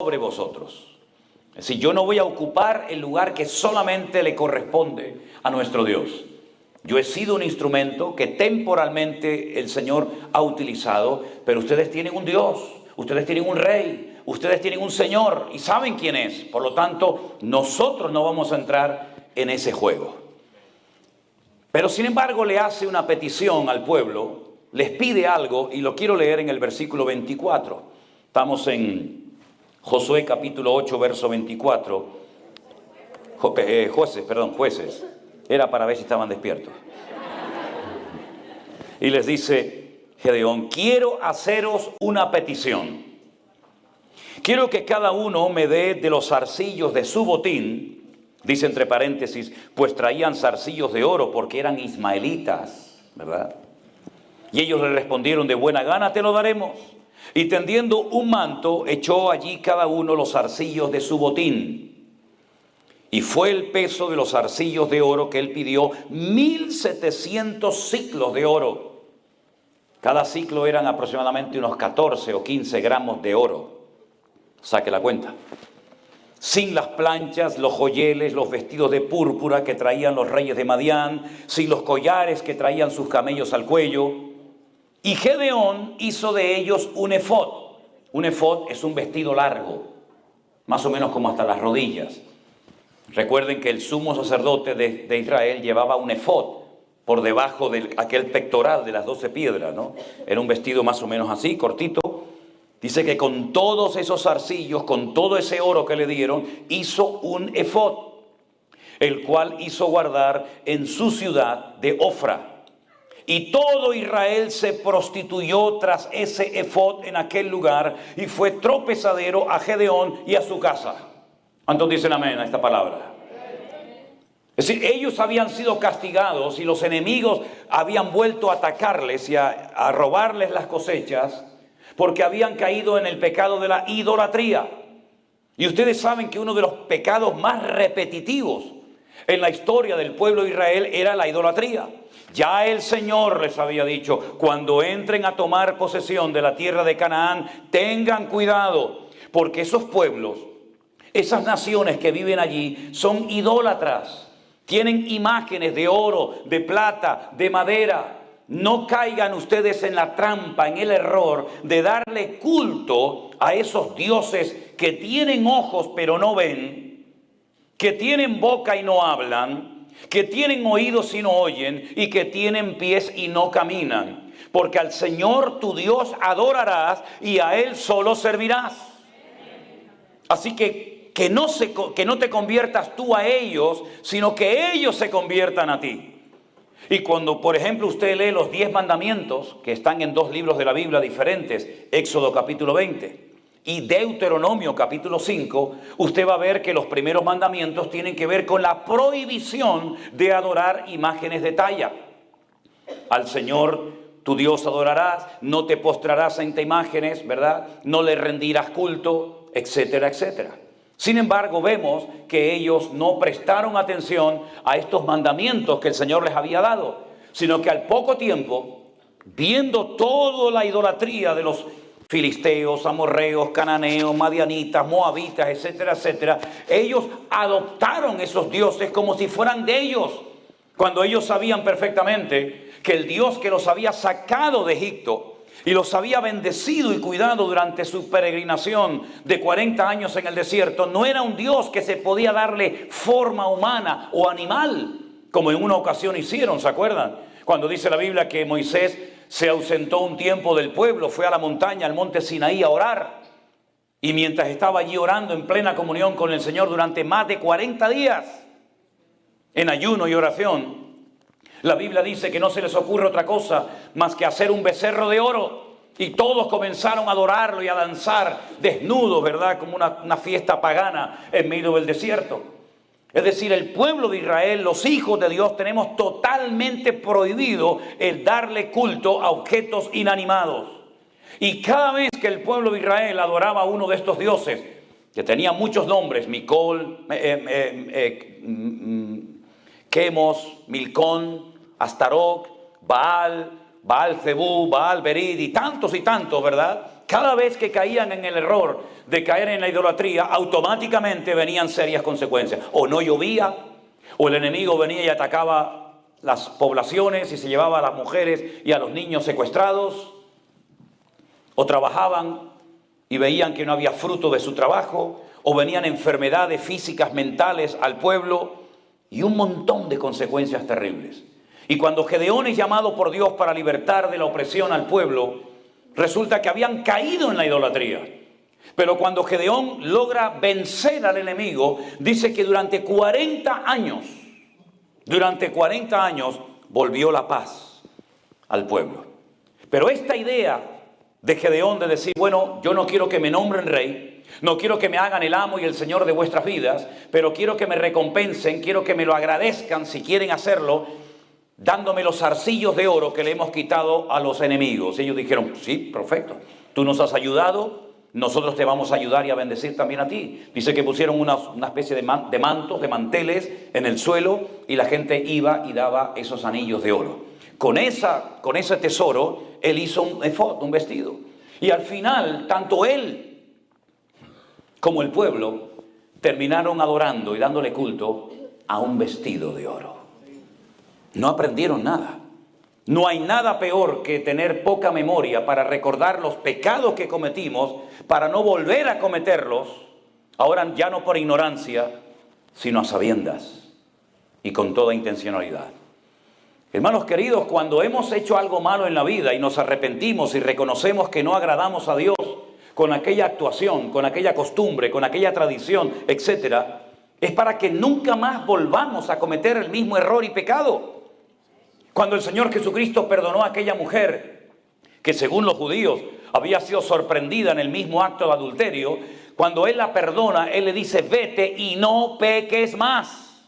sobre vosotros. Es decir, yo no voy a ocupar el lugar que solamente le corresponde a nuestro Dios. Yo he sido un instrumento que temporalmente el Señor ha utilizado, pero ustedes tienen un Dios, ustedes tienen un rey, ustedes tienen un Señor y saben quién es. Por lo tanto, nosotros no vamos a entrar en ese juego. Pero sin embargo le hace una petición al pueblo, les pide algo y lo quiero leer en el versículo 24. Estamos en Josué capítulo 8, verso 24. Jueces. Era para ver si estaban despiertos. Y les dice Gedeón, quiero haceros una petición. Quiero que cada uno me dé de los zarcillos de su botín, dice entre paréntesis, pues traían zarcillos de oro porque eran ismaelitas, ¿verdad? Y ellos le respondieron, de buena gana te lo daremos. Y tendiendo un manto, echó allí cada uno los zarcillos de su botín. Y fue el peso de los zarcillos de oro que él pidió, 1,700 siclos de oro. Cada ciclo eran aproximadamente unos 14 o 15 gramos de oro. Saque la cuenta. Sin las planchas, los joyeles, los vestidos de púrpura que traían los reyes de Madián, sin los collares que traían sus camellos al cuello. Y Gedeón hizo de ellos un efod. Un efod es un vestido largo, más o menos como hasta las rodillas. Recuerden que el sumo sacerdote de Israel llevaba un efod por debajo de aquel pectoral de las 12 piedras, ¿no? Era un vestido más o menos así, cortito. Dice que con todos esos zarcillos, con todo ese oro que le dieron, hizo un efod, el cual hizo guardar en su ciudad de Ofra. Y todo Israel se prostituyó tras ese efod en aquel lugar y fue tropezadero a Gedeón y a su casa. ¿Cuántos dicen amén a esta palabra? Es decir, ellos habían sido castigados y los enemigos habían vuelto a atacarles y a robarles las cosechas porque habían caído en el pecado de la idolatría. Y ustedes saben que uno de los pecados más repetitivos en la historia del pueblo de Israel era la idolatría. Ya el Señor les había dicho, cuando entren a tomar posesión de la tierra de Canaán, tengan cuidado, porque esos pueblos, esas naciones que viven allí, son idólatras. Tienen imágenes de oro, de plata, de madera. No caigan ustedes en la trampa, en el error de darle culto a esos dioses que tienen ojos pero no ven, que tienen boca y no hablan, que tienen oídos y no oyen, y que tienen pies y no caminan. Porque al Señor tu Dios adorarás y a Él solo servirás. Así que no te conviertas tú a ellos, sino que ellos se conviertan a ti. Y cuando, por ejemplo, usted lee los 10 mandamientos, que están en 2 libros de la Biblia diferentes, Éxodo capítulo 20 y Deuteronomio capítulo 5, usted va a ver que los primeros mandamientos tienen que ver con la prohibición de adorar imágenes de talla. Al Señor tu Dios adorarás, no te postrarás ante imágenes, ¿verdad? No le rendirás culto, etcétera, etcétera. Sin embargo, vemos que ellos no prestaron atención a estos mandamientos que el Señor les había dado, sino que al poco tiempo, viendo toda la idolatría de los filisteos, amorreos, cananeos, madianitas, moabitas, etcétera, etcétera, ellos adoptaron esos dioses como si fueran de ellos, cuando ellos sabían perfectamente que el Dios que los había sacado de Egipto y los había bendecido y cuidado durante su peregrinación de 40 años en el desierto, no era un Dios que se podía darle forma humana o animal, como en una ocasión hicieron, ¿se acuerdan? Cuando dice la Biblia que Moisés se ausentó un tiempo del pueblo, fue a la montaña, al monte Sinaí a orar. Y mientras estaba allí orando en plena comunión con el Señor durante más de 40 días, en ayuno y oración, la Biblia dice que no se les ocurre otra cosa más que hacer un becerro de oro. Y todos comenzaron a adorarlo y a danzar desnudos, ¿verdad? Como una fiesta pagana en medio del desierto. Es decir, el pueblo de Israel, los hijos de Dios, tenemos totalmente prohibido el darle culto a objetos inanimados. Y cada vez que el pueblo de Israel adoraba a uno de estos dioses, que tenía muchos nombres, Micol, Quemos, Milcón, Astaroc, Baal, Baal Zebú, Baal Berid y tantos, ¿verdad? Cada vez que caían en el error de caer en la idolatría, automáticamente venían serias consecuencias. O no llovía, o el enemigo venía y atacaba las poblaciones y se llevaba a las mujeres y a los niños secuestrados, o trabajaban y veían que no había fruto de su trabajo, o venían enfermedades físicas, mentales al pueblo, y un montón de consecuencias terribles. Y cuando Gedeón es llamado por Dios para libertar de la opresión al pueblo, resulta que habían caído en la idolatría. Pero cuando Gedeón logra vencer al enemigo, dice que durante 40 años, volvió la paz al pueblo. Pero esta idea de Gedeón de decir, bueno, yo no quiero que me nombren rey, no quiero que me hagan el amo y el señor de vuestras vidas, pero quiero que me recompensen, quiero que me lo agradezcan si quieren hacerlo, dándome los zarcillos de oro que le hemos quitado a los enemigos. Ellos dijeron, sí, perfecto, tú nos has ayudado, nosotros te vamos a ayudar y a bendecir también a ti. Dice que pusieron una especie de mantos, de manteles en el suelo, y la gente iba y daba esos anillos de oro. Con ese tesoro, él hizo un efod, un vestido. Y al final, tanto él como el pueblo terminaron adorando y dándole culto a un vestido de oro. No aprendieron nada. No hay nada peor que tener poca memoria para recordar los pecados que cometimos, para no volver a cometerlos, ahora ya no por ignorancia, sino a sabiendas y con toda intencionalidad. Hermanos queridos, cuando hemos hecho algo malo en la vida y nos arrepentimos y reconocemos que no agradamos a Dios con aquella actuación, con aquella costumbre, con aquella tradición, etcétera, es para que nunca más volvamos a cometer el mismo error y pecado. Cuando el Señor Jesucristo perdonó a aquella mujer que según los judíos había sido sorprendida en el mismo acto de adulterio, cuando Él la perdona, Él le dice, vete y no peques más.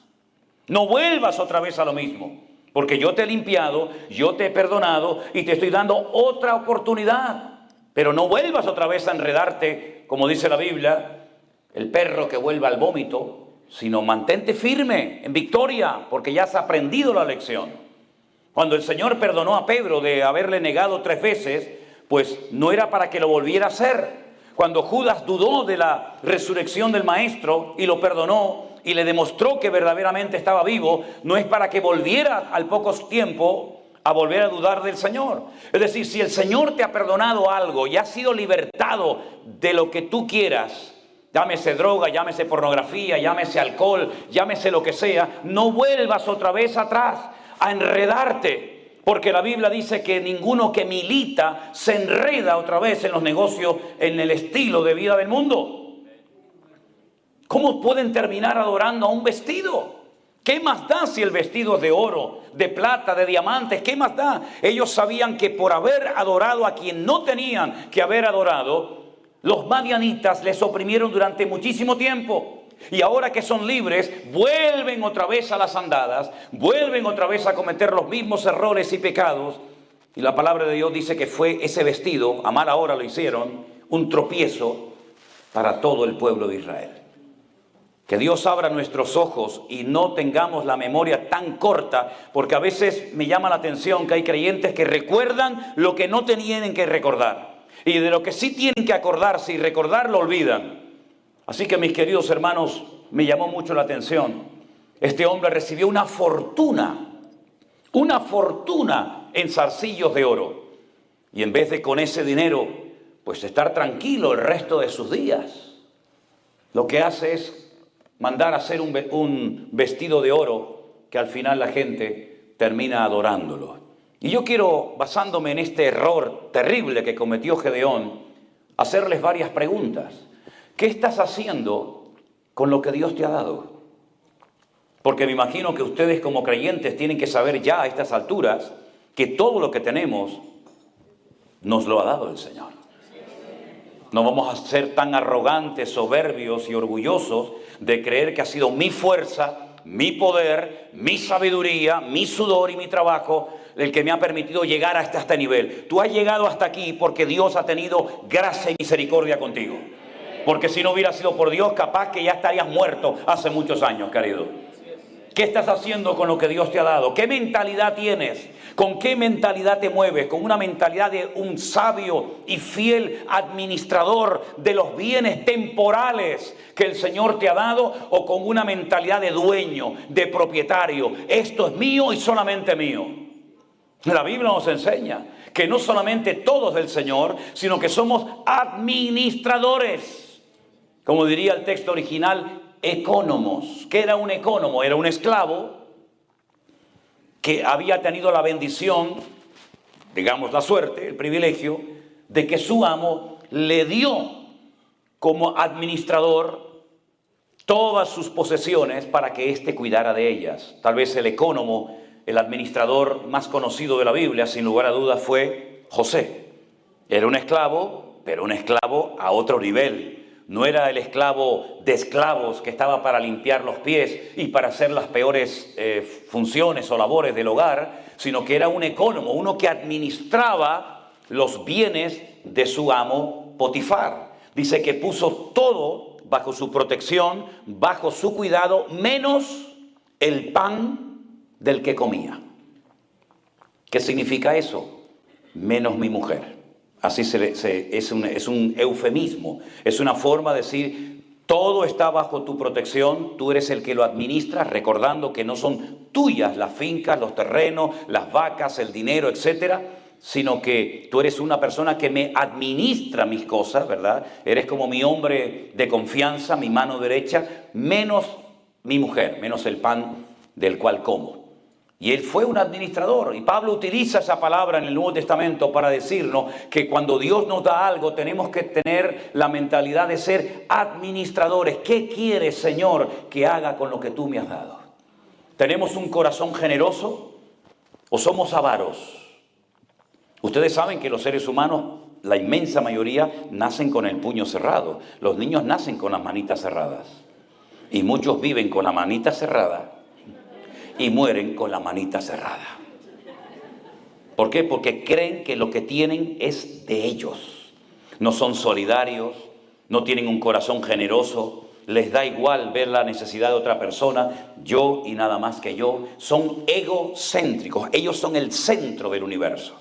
No vuelvas otra vez a lo mismo, porque yo te he limpiado, yo te he perdonado y te estoy dando otra oportunidad. Pero no vuelvas otra vez a enredarte, como dice la Biblia, el perro que vuelve al vómito, sino mantente firme en victoria, porque ya has aprendido la lección. Cuando el Señor perdonó a Pedro de haberle negado 3 veces, pues no era para que lo volviera a hacer. Cuando Judas dudó de la resurrección del Maestro y lo perdonó y le demostró que verdaderamente estaba vivo, no es para que volviera al poco tiempo a volver a dudar del Señor. Es decir, si el Señor te ha perdonado algo y has sido libertado de lo que tú quieras, llámese droga, llámese pornografía, llámese alcohol, llámese lo que sea, no vuelvas otra vez atrás a enredarte, porque la Biblia dice que ninguno que milita se enreda otra vez en los negocios, en el estilo de vida del mundo. ¿Cómo pueden terminar adorando a un vestido? ¿Qué más da si el vestido es de oro, de plata, de diamantes? ¿Qué más da? Ellos sabían que por haber adorado a quien no tenían que haber adorado, los madianitas les oprimieron durante muchísimo tiempo. Y ahora que son libres, vuelven otra vez a las andadas, vuelven otra vez a cometer los mismos errores y pecados. Y la palabra de Dios dice que fue ese vestido, a mala hora lo hicieron, un tropiezo para todo el pueblo de Israel. Que Dios abra nuestros ojos y no tengamos la memoria tan corta, porque a veces me llama la atención que hay creyentes que recuerdan lo que no tenían que recordar. Y de lo que sí tienen que acordarse y recordar lo olvidan. Así que mis queridos hermanos, me llamó mucho la atención. Este hombre recibió una fortuna en zarcillos de oro. Y en vez de con ese dinero, pues estar tranquilo el resto de sus días, lo que hace es mandar a hacer un vestido de oro que al final la gente termina adorándolo. Y yo quiero, basándome en este error terrible que cometió Gedeón, hacerles varias preguntas. ¿Qué estás haciendo con lo que Dios te ha dado? Porque me imagino que ustedes como creyentes tienen que saber ya a estas alturas que todo lo que tenemos nos lo ha dado el Señor. No vamos a ser tan arrogantes, soberbios y orgullosos de creer que ha sido mi fuerza, mi poder, mi sabiduría, mi sudor y mi trabajo el que me ha permitido llegar hasta este nivel. Tú has llegado hasta aquí porque Dios ha tenido gracia y misericordia contigo. Porque si no hubiera sido por Dios, capaz que ya estarías muerto hace muchos años, querido. ¿Qué estás haciendo con lo que Dios te ha dado? ¿Qué mentalidad tienes? ¿Con qué mentalidad te mueves? ¿Con una mentalidad de un sabio y fiel administrador de los bienes temporales que el Señor te ha dado? ¿O con una mentalidad de dueño, de propietario? Esto es mío y solamente mío. La Biblia nos enseña que no solamente todo es del Señor, sino que somos administradores. Como diría el texto original, ecónomos. ¿Qué era un ecónomo? Era un esclavo que había tenido la bendición, digamos la suerte, el privilegio, de que su amo le dio como administrador todas sus posesiones para que éste cuidara de ellas. Tal vez el ecónomo, el administrador más conocido de la Biblia, sin lugar a dudas, fue José. Era un esclavo, pero un esclavo a otro nivel. No era el esclavo de esclavos que estaba para limpiar los pies y para hacer las peores funciones o labores del hogar, sino que era un ecónomo, uno que administraba los bienes de su amo Potifar. Dice que puso todo bajo su protección, bajo su cuidado, menos el pan del que comía. ¿Qué significa eso? Menos mi mujer. Así es un eufemismo, es una forma de decir, todo está bajo tu protección, tú eres el que lo administras, recordando que no son tuyas las fincas, los terrenos, las vacas, el dinero, etcétera, sino que tú eres una persona que me administra mis cosas, ¿verdad? Eres como mi hombre de confianza, mi mano derecha, menos mi mujer, menos el pan del cual como. Y él fue un administrador, y Pablo utiliza esa palabra en el Nuevo Testamento para decirnos que cuando Dios nos da algo tenemos que tener la mentalidad de ser administradores. ¿Qué quieres, Señor, que haga con lo que tú me has dado? ¿Tenemos un corazón generoso o somos avaros? Ustedes saben que los seres humanos, la inmensa mayoría, nacen con el puño cerrado. Los niños nacen con las manitas cerradas. Y muchos viven con la manita cerrada y mueren con la manita cerrada. ¿Por qué? Porque creen que lo que tienen es de ellos. No son solidarios, no tienen un corazón generoso, les da igual ver la necesidad de otra persona, yo y nada más que yo. Son egocéntricos, ellos son el centro del universo.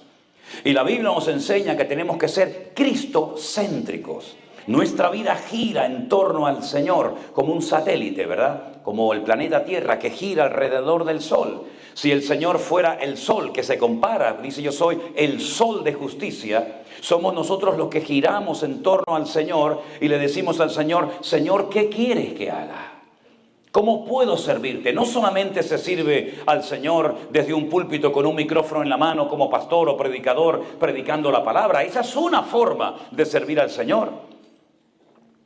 Y la Biblia nos enseña que tenemos que ser cristocéntricos. Nuestra vida gira en torno al Señor como un satélite, ¿verdad? Como el planeta Tierra que gira alrededor del Sol. Si el Señor fuera el Sol que se compara, dice yo soy el Sol de justicia, somos nosotros los que giramos en torno al Señor y le decimos al Señor, Señor, ¿qué quieres que haga? ¿Cómo puedo servirte? No solamente se sirve al Señor desde un púlpito con un micrófono en la mano como pastor o predicador predicando la palabra. Esa es una forma de servir al Señor.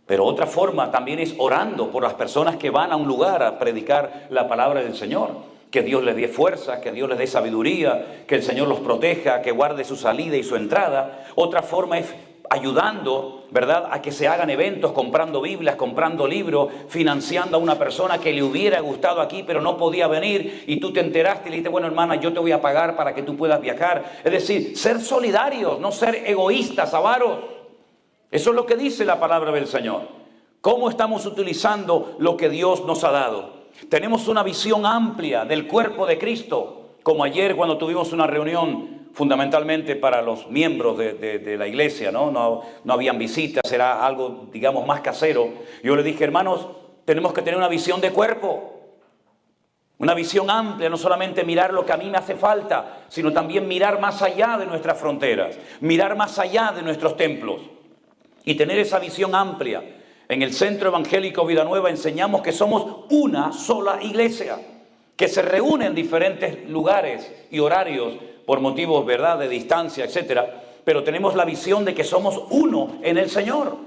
Pero otra forma también es orando por las personas que van a un lugar a predicar la palabra del Señor. Que Dios les dé fuerza, que Dios les dé sabiduría, que el Señor los proteja, que guarde su salida y su entrada. Otra forma es ayudando, ¿verdad?, a que se hagan eventos, comprando Biblias, comprando libros, financiando a una persona que le hubiera gustado aquí pero no podía venir y tú te enteraste y le dijiste, bueno hermana, yo te voy a pagar para que tú puedas viajar. Es decir, ser solidarios, no ser egoístas, avaros. Eso es lo que dice la palabra del Señor. ¿Cómo estamos utilizando lo que Dios nos ha dado? Tenemos una visión amplia del cuerpo de Cristo, como ayer cuando tuvimos una reunión fundamentalmente para los miembros de la iglesia, ¿no? No habían visitas, era algo, digamos, más casero. Yo le dije, hermanos, tenemos que tener una visión de cuerpo, una visión amplia, no solamente mirar lo que a mí me hace falta, sino también mirar más allá de nuestras fronteras, mirar más allá de nuestros templos. Y tener esa visión amplia. En el Centro Evangélico Vida Nueva enseñamos que somos una sola iglesia, que se reúne en diferentes lugares y horarios por motivos, ¿verdad?, de distancia, etcétera. Pero tenemos la visión de que somos uno en el Señor.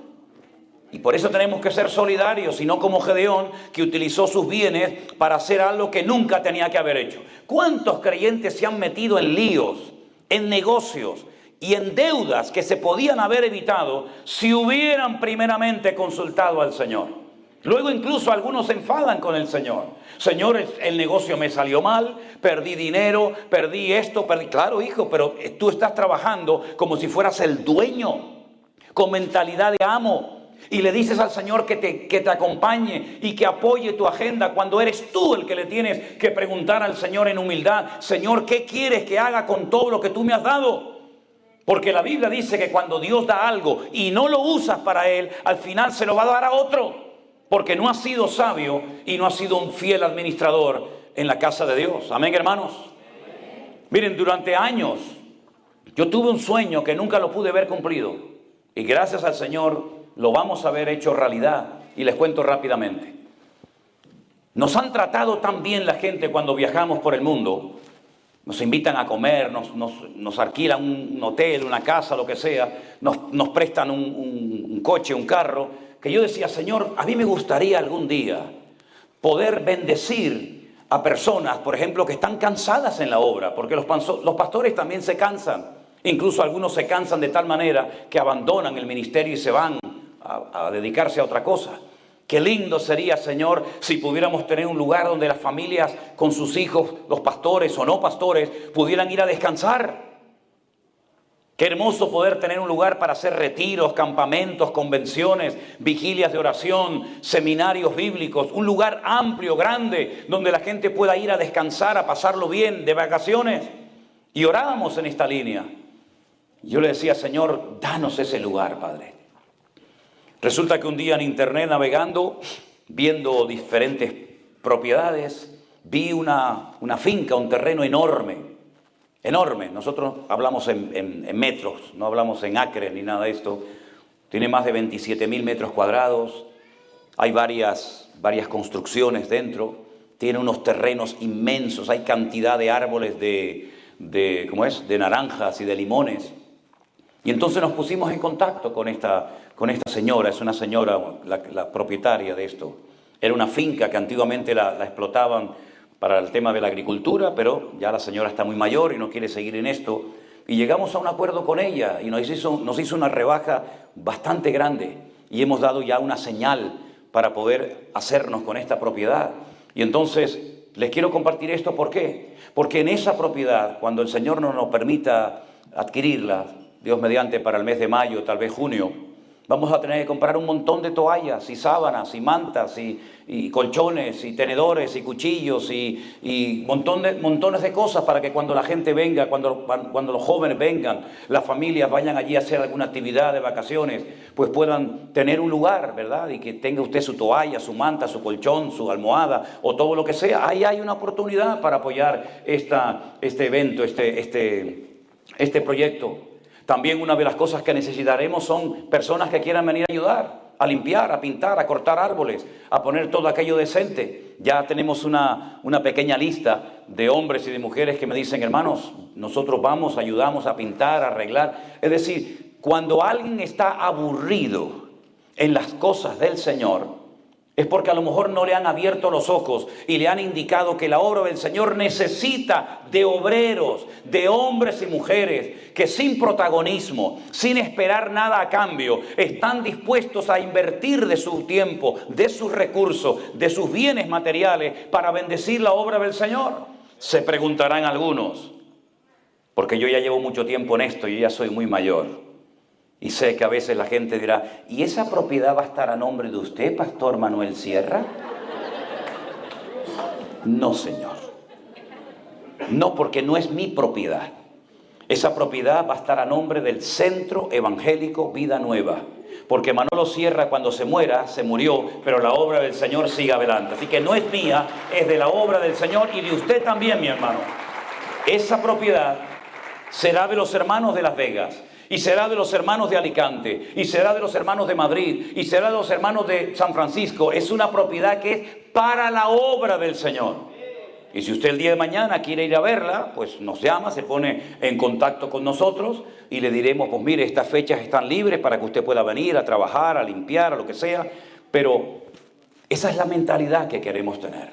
Y por eso tenemos que ser solidarios, y no como Gedeón, que utilizó sus bienes para hacer algo que nunca tenía que haber hecho. ¿Cuántos creyentes se han metido en líos, en negocios y en deudas que se podían haber evitado si hubieran primeramente consultado al Señor? Luego incluso algunos se enfadan con el Señor. Señor, el negocio me salió mal, perdí dinero, perdí esto, perdí... Claro, hijo, pero tú estás trabajando como si fueras el dueño, con mentalidad de amo. y le dices al Señor que te acompañe y que apoye tu agenda, cuando eres tú el que le tienes que preguntar al Señor en humildad: Señor, ¿qué quieres que haga con todo lo que tú me has dado? Porque la Biblia dice que cuando Dios da algo y no lo usas para Él, al final se lo va a dar a otro, porque no has sido sabio y no has sido un fiel administrador en la casa de Dios. Amén, hermanos. Miren, durante años yo tuve un sueño que nunca lo pude ver cumplido, y gracias al Señor lo vamos a ver hecho realidad, y les cuento rápidamente. Nos han tratado tan bien la gente cuando viajamos por el mundo. Nos invitan a comer, nos alquilan un hotel, una casa, lo que sea, nos prestan un coche, un carro, que yo decía: Señor, a mí me gustaría algún día poder bendecir a personas, por ejemplo, que están cansadas en la obra, porque los pastores también se cansan. Incluso algunos se cansan de tal manera que abandonan el ministerio y se van a dedicarse a otra cosa. Qué lindo sería, Señor, si pudiéramos tener un lugar donde las familias con sus hijos, los pastores o no pastores, pudieran ir a descansar. Qué hermoso poder tener un lugar para hacer retiros, campamentos, convenciones, vigilias de oración, seminarios bíblicos. Un lugar amplio, grande, donde la gente pueda ir a descansar, a pasarlo bien, de vacaciones. Y orábamos en esta línea. Yo le decía: Señor, danos ese lugar, Padre. Resulta que un día en internet, navegando, viendo diferentes propiedades, vi una finca, un terreno enorme, enorme. Nosotros hablamos en metros, no hablamos en acres ni nada de esto. Tiene más de 27.000 metros cuadrados, hay varias construcciones dentro, tiene unos terrenos inmensos, hay cantidad de árboles de naranjas y de limones. Y entonces nos pusimos en contacto con esta señora. Es una señora, la propietaria de esto. Era una finca que antiguamente la explotaban para el tema de la agricultura, pero ya la señora está muy mayor y no quiere seguir en esto. Y llegamos a un acuerdo con ella y nos hizo una rebaja bastante grande. Y hemos dado ya una señal para poder hacernos con esta propiedad. Y entonces les quiero compartir esto. ¿Por qué? Porque en esa propiedad, cuando el Señor no nos permita adquirirla, Dios mediante, para el mes de mayo, tal vez junio, vamos a tener que comprar un montón de toallas y sábanas y mantas y colchones y tenedores y cuchillos y montones de cosas para que cuando la gente venga, cuando los jóvenes vengan, las familias vayan allí a hacer alguna actividad de vacaciones, pues puedan tener un lugar, ¿verdad? Y que tenga usted su toalla, su manta, su colchón, su almohada o todo lo que sea. Ahí hay una oportunidad para apoyar este evento, este proyecto. También una de las cosas que necesitaremos son personas que quieran venir a ayudar, a limpiar, a pintar, a cortar árboles, a poner todo aquello decente. Ya tenemos una pequeña lista de hombres y de mujeres que me dicen: hermanos, nosotros vamos, ayudamos a pintar, a arreglar. Es decir, cuando alguien está aburrido en las cosas del Señor, es porque a lo mejor no le han abierto los ojos y le han indicado que la obra del Señor necesita de obreros, de hombres y mujeres que sin protagonismo, sin esperar nada a cambio, están dispuestos a invertir de su tiempo, de sus recursos, de sus bienes materiales para bendecir la obra del Señor. Se preguntarán algunos, porque yo ya llevo mucho tiempo en esto, yo ya soy muy mayor. Y sé que a veces la gente dirá: ¿y esa propiedad va a estar a nombre de usted, Pastor Manuel Sierra? No, señor. No, porque no es mi propiedad. Esa propiedad va a estar a nombre del Centro Evangélico Vida Nueva. Porque Manolo Sierra, cuando se muera, se murió, pero la obra del Señor sigue adelante. Así que no es mía, es de la obra del Señor y de usted también, mi hermano. Esa propiedad será de los hermanos de Las Vegas. Y será de los hermanos de Alicante, y será de los hermanos de Madrid, y será de los hermanos de San Francisco. Es una propiedad que es para la obra del Señor. Y si usted el día de mañana quiere ir a verla, pues nos llama, se pone en contacto con nosotros y le diremos: pues mire, estas fechas están libres para que usted pueda venir a trabajar, a limpiar, a lo que sea. Pero esa es la mentalidad que queremos tener.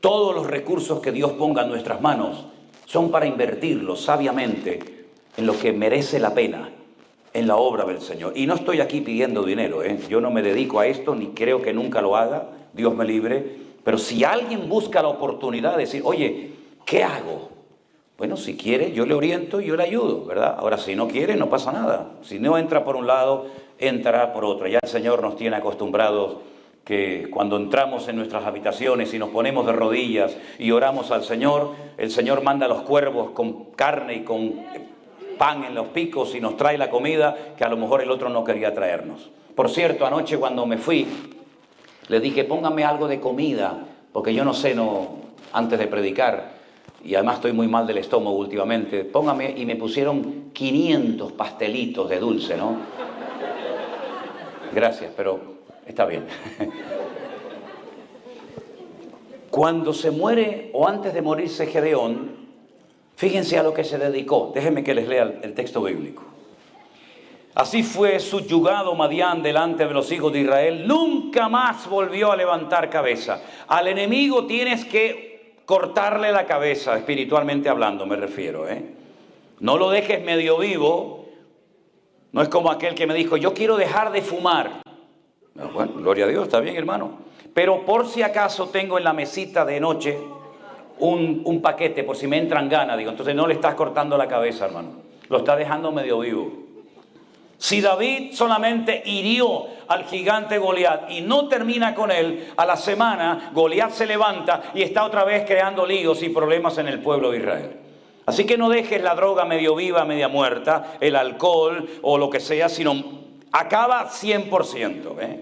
Todos los recursos que Dios ponga en nuestras manos son para invertirlos sabiamente en lo que merece la pena, en la obra del Señor. Y no estoy aquí pidiendo dinero, Yo no me dedico a esto, ni creo que nunca lo haga, Dios me libre. Pero si alguien busca la oportunidad de decir: oye, ¿qué hago Bueno, si quiere, yo le oriento y yo le ayudo, ¿verdad? Ahora, si no quiere, no pasa nada. Si no entra por un lado, entrará por otro. Ya el Señor nos tiene acostumbrados que cuando entramos en nuestras habitaciones y nos ponemos de rodillas y oramos al Señor, el Señor manda a los cuervos con carne y con pan en los picos y nos trae la comida que a lo mejor el otro no quería traernos. Por cierto, anoche cuando me fui, le dije, póngame algo de comida, porque yo no sé, antes de predicar, y además estoy muy mal del estómago últimamente, póngame, y me pusieron 500 pastelitos de dulce, ¿no? Gracias, pero está bien. Cuando se muere, o antes de morirse Gedeón, fíjense a lo que se dedicó. Déjenme que les lea el texto bíblico. Así fue subyugado Madián delante de los hijos de Israel, nunca más volvió a levantar cabeza. Al enemigo tienes que cortarle la cabeza, espiritualmente hablando me refiero, No lo dejes medio vivo. No es como aquel que me dijo, yo quiero dejar de fumar. Bueno, gloria a Dios, está bien, hermano. Pero por si acaso tengo en la mesita de noche un paquete, por si me entran ganas, digo, entonces no le estás cortando la cabeza, hermano. Lo está dejando medio vivo. Si David solamente hirió al gigante Goliat y no termina con él, a la semana Goliat se levanta y está otra vez creando líos y problemas en el pueblo de Israel. Así que no dejes la droga medio viva, media muerta, el alcohol o lo que sea, sino acaba 100%.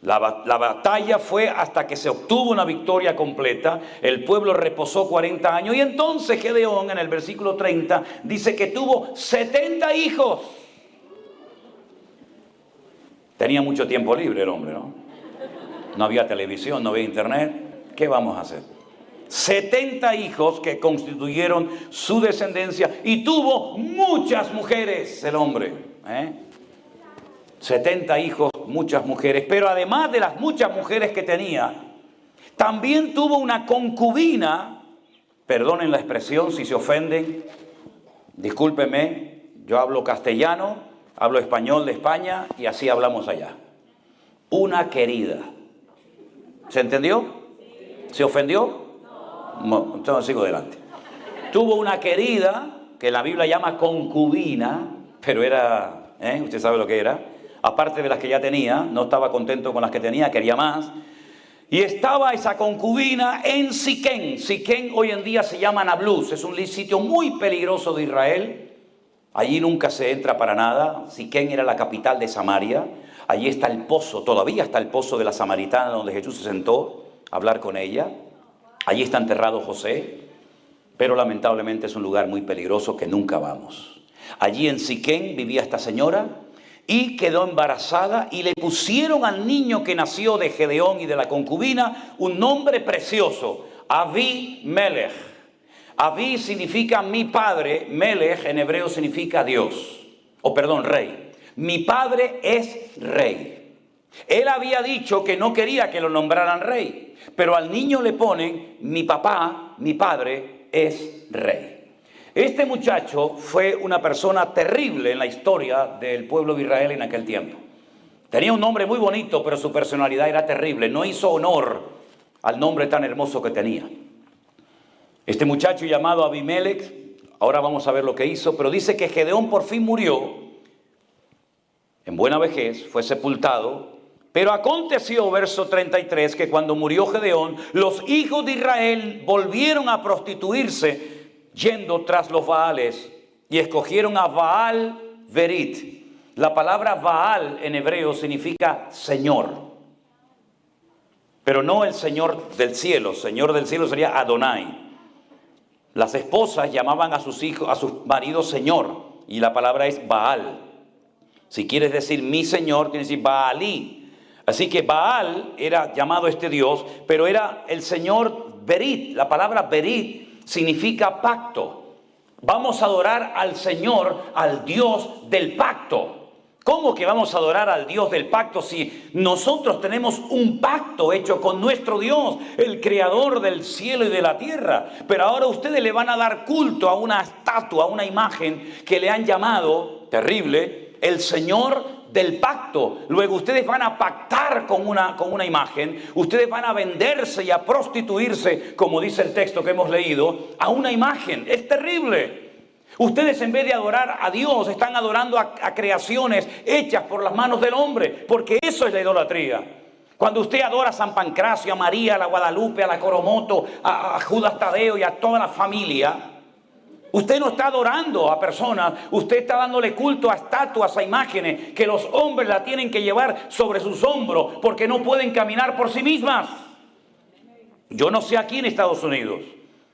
La batalla fue hasta que se obtuvo una victoria completa. El pueblo reposó 40 años y entonces Gedeón en el versículo 30 dice que tuvo 70 hijos. Tenía mucho tiempo libre el hombre, ¿no? No había televisión, no había internet. ¿Qué vamos a hacer? 70 hijos que constituyeron su descendencia y tuvo muchas mujeres el hombre. 70 hijos, muchas mujeres. Pero además de las muchas mujeres que tenía, también tuvo una concubina. Perdonen la expresión si se ofenden. Discúlpenme, yo hablo castellano. Hablo español de España y así hablamos allá. Una querida. ¿Se entendió? ¿Se ofendió? No. Entonces sigo adelante. Tuvo una querida, que la Biblia llama concubina, pero era, usted sabe lo que era. Aparte de las que ya tenía, no estaba contento con las que tenía, quería más. Y estaba esa concubina en Siquén. Siquén hoy en día se llama Nablus. Es un sitio muy peligroso de Israel. Allí nunca se entra para nada. Siquén era la capital de Samaria. Allí está el pozo, todavía está el pozo de la Samaritana donde Jesús se sentó a hablar con ella. Allí está enterrado José, pero lamentablemente es un lugar muy peligroso que nunca vamos. Allí en Siquén vivía esta señora y quedó embarazada y le pusieron al niño que nació de Gedeón y de la concubina un nombre precioso, Abimelech. Abí significa mi padre, Melech en hebreo significa Dios, rey. Mi padre es rey. Él había dicho que no quería que lo nombraran rey, pero al niño le ponen, mi papá, mi padre es rey. Este muchacho fue una persona terrible en la historia del pueblo de Israel en aquel tiempo. Tenía un nombre muy bonito, pero su personalidad era terrible. No hizo honor al nombre tan hermoso que tenía. Este muchacho llamado Abimelech, ahora vamos a ver lo que hizo, pero dice que Gedeón por fin murió en buena vejez, fue sepultado, pero aconteció, verso 33, que cuando murió Gedeón, los hijos de Israel volvieron a prostituirse yendo tras los Baales y escogieron a Baal Berit. La palabra Baal en hebreo significa Señor, pero no el Señor del cielo. Señor del cielo sería Adonai. Las esposas llamaban a sus hijos, a sus maridos Señor, y la palabra es Baal. Si quieres decir mi Señor, tienes que decir Baalí. Así que Baal era llamado este Dios, pero era el Señor Berit. La palabra Berit significa pacto. Vamos a adorar al Señor, al Dios del pacto. ¿Cómo que vamos a adorar al Dios del pacto si nosotros tenemos un pacto hecho con nuestro Dios, el creador del cielo y de la tierra? Pero ahora ustedes le van a dar culto a una estatua, a una imagen que le han llamado, terrible, el Señor del pacto. Luego ustedes van a pactar con una imagen, ustedes van a venderse y a prostituirse, como dice el texto que hemos leído, a una imagen. Es terrible. Ustedes, en vez de adorar a Dios, están adorando a creaciones hechas por las manos del hombre, porque eso es la idolatría. Cuando usted adora a San Pancracio, a María, a la Guadalupe, a la Coromoto, a Judas Tadeo y a toda la familia, usted no está adorando a personas, usted está dándole culto a estatuas, a imágenes que los hombres la tienen que llevar sobre sus hombros porque no pueden caminar por sí mismas. Yo no sé aquí en Estados Unidos,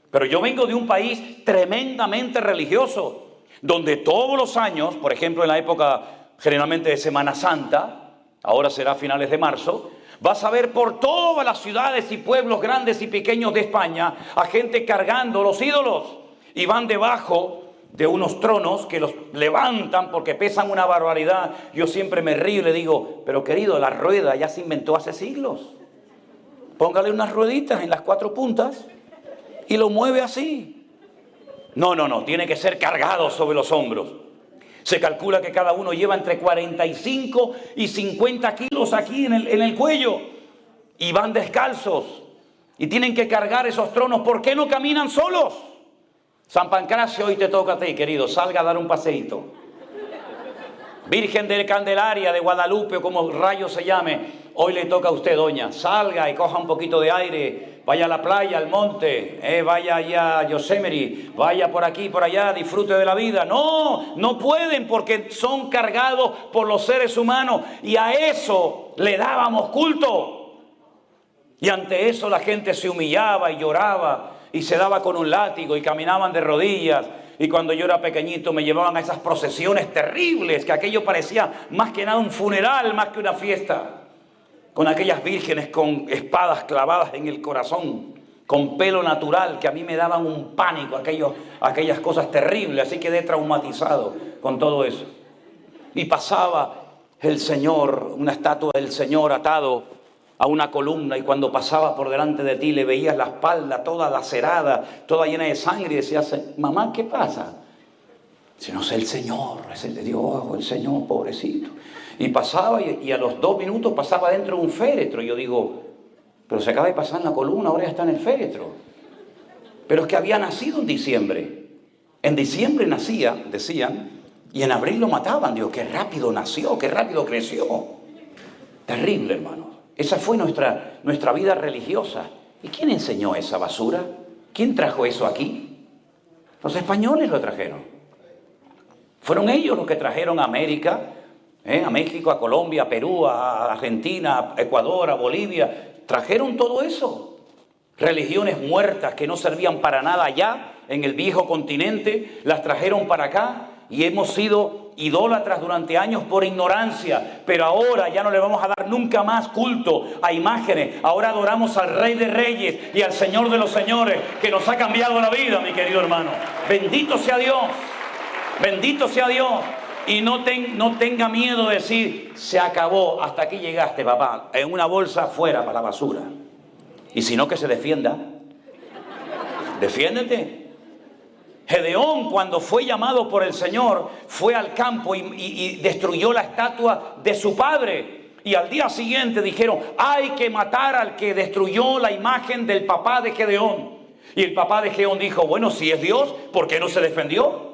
pero yo vengo de un país tremendamente religioso, donde todos los años, por ejemplo en la época generalmente de Semana Santa, ahora será a finales de marzo, vas a ver por todas las ciudades y pueblos grandes y pequeños de España a gente cargando los ídolos. Y van debajo de unos tronos que los levantan porque pesan una barbaridad. Yo siempre me río y le digo, pero querido, la rueda ya se inventó hace siglos. Póngale unas rueditas en las 4 puntas y lo mueve así. No, tiene que ser cargado sobre los hombros. Se calcula que cada uno lleva entre 45 y 50 kilos aquí en el cuello. Y van descalzos. Y tienen que cargar esos tronos. ¿Por qué no caminan solos? San Pancracio, hoy te toca a ti, querido. Salga a dar un paseíto. Virgen de Candelaria, de Guadalupe, o como rayo se llame, hoy le toca a usted, doña. Salga y coja un poquito de aire. Vaya a la playa, al monte. Vaya allá a Yosemite. Vaya por aquí, por allá. Disfrute de la vida. No pueden porque son cargados por los seres humanos. Y a eso le dábamos culto. Y ante eso la gente se humillaba y lloraba. Y se daba con un látigo y caminaban de rodillas. Y cuando yo era pequeñito me llevaban a esas procesiones terribles, que aquello parecía más que nada un funeral, más que una fiesta. Con aquellas vírgenes con espadas clavadas en el corazón, con pelo natural, que a mí me daban un pánico, aquellas cosas terribles. Así quedé traumatizado con todo eso. Y pasaba el Señor, una estatua del Señor atado a una columna, y cuando pasaba por delante de ti le veías la espalda toda lacerada, toda llena de sangre, y decías, mamá, ¿qué pasa? Si no sé, el Señor, es el de Dios, el Señor, pobrecito. Y pasaba, y a los 2 minutos pasaba dentro de un féretro. Y yo digo, pero se acaba de pasar en la columna, ahora ya está en el féretro. Pero es que había nacido en diciembre. En diciembre nacía, decían, y en abril lo mataban. Digo, qué rápido nació, qué rápido creció. Terrible, hermano. Esa fue nuestra vida religiosa. ¿Y quién enseñó esa basura? ¿Quién trajo eso aquí? Los españoles lo trajeron. Fueron ellos los que trajeron a América, a México, a Colombia, a Perú, a Argentina, a Ecuador, a Bolivia. Trajeron todo eso. Religiones muertas que no servían para nada allá, en el viejo continente, las trajeron para acá y hemos sido idólatras durante años por ignorancia, pero ahora ya no le vamos a dar nunca más culto a imágenes. Ahora adoramos al Rey de Reyes y al Señor de los Señores, que nos ha cambiado la vida, mi querido hermano. Bendito sea Dios, bendito sea Dios. Y no tenga miedo de decir, se acabó, hasta aquí llegaste, papá, en una bolsa fuera para la basura. Y si no, que se defienda. Defiéndete. Gedeón, cuando fue llamado por el Señor, fue al campo y destruyó la estatua de su padre. Y al día siguiente dijeron, hay que matar al que destruyó la imagen del papá de Gedeón. Y el papá de Gedeón dijo, bueno, si es Dios, ¿por qué no se defendió?